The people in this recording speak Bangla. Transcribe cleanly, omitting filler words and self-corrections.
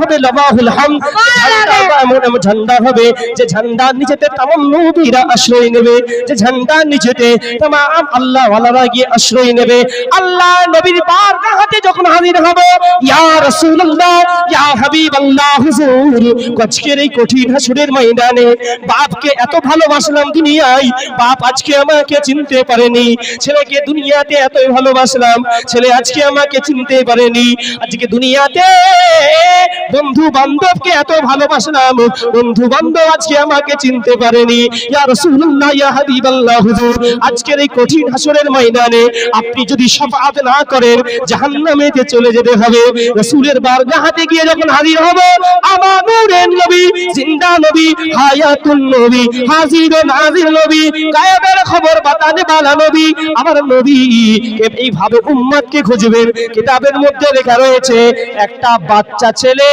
হবে লাবাহুল হামদ, ঝান্ডা এমন ঝান্ডা হবে যে ঝান্ডার নিচেতে তামাম নবীরা আশ্রয় নেবে, যে ঝান্ডার নিচেতে তামাম আল্লাহ ওয়ালারা গিয়ে আশ্রয় নেবে। আল্লাহ নবীর বারগাহে যখন হাজির হবে, ইয়া রাসূলুল্লাহ ইয়া হাবিবাল্লাহ হুজুর, আজকের এই কঠিন হাসরের ময়দানে বাপকে এত ভালোবাসলাম দুনিয়ায়, বাপ আজকে আমাকে চিনতে পারেনি, ছেলেকে দুনিয়াতে এত ভালোবাসলাম, ছেলে আজকে আমাকে চিনতে পারেনি, আজকে দুনিয়াতে বন্ধু বান্ধবকে এত ভালোবাসলাম, বন্ধু বান্ধব আজকে আমাকে চিনতে পারেনি। ইয়া রাসূলুল্লাহ ইয়া হাবিবাল্লাহ হুজুর, আজকের এই কঠিন হাসরের ময়দানে আপনি যদি শাফাআত না করেন জাহান্নামেতে চলে যেতে হবে। রাসূলের বারগাহে গিয়ে যখন হাজির হব, আমার নূরের নবী, জিন্দা নবী, হায়াতুন নবী, হাজির ও নাজির নবী, গায়েবের খবর বাতানে বালা নবী, আমার নবী এইভাবে উম্মতকে খুঁজবেন। কিতাবের মধ্যে লেখা রয়েছে একটা বাচ্চা ছেলে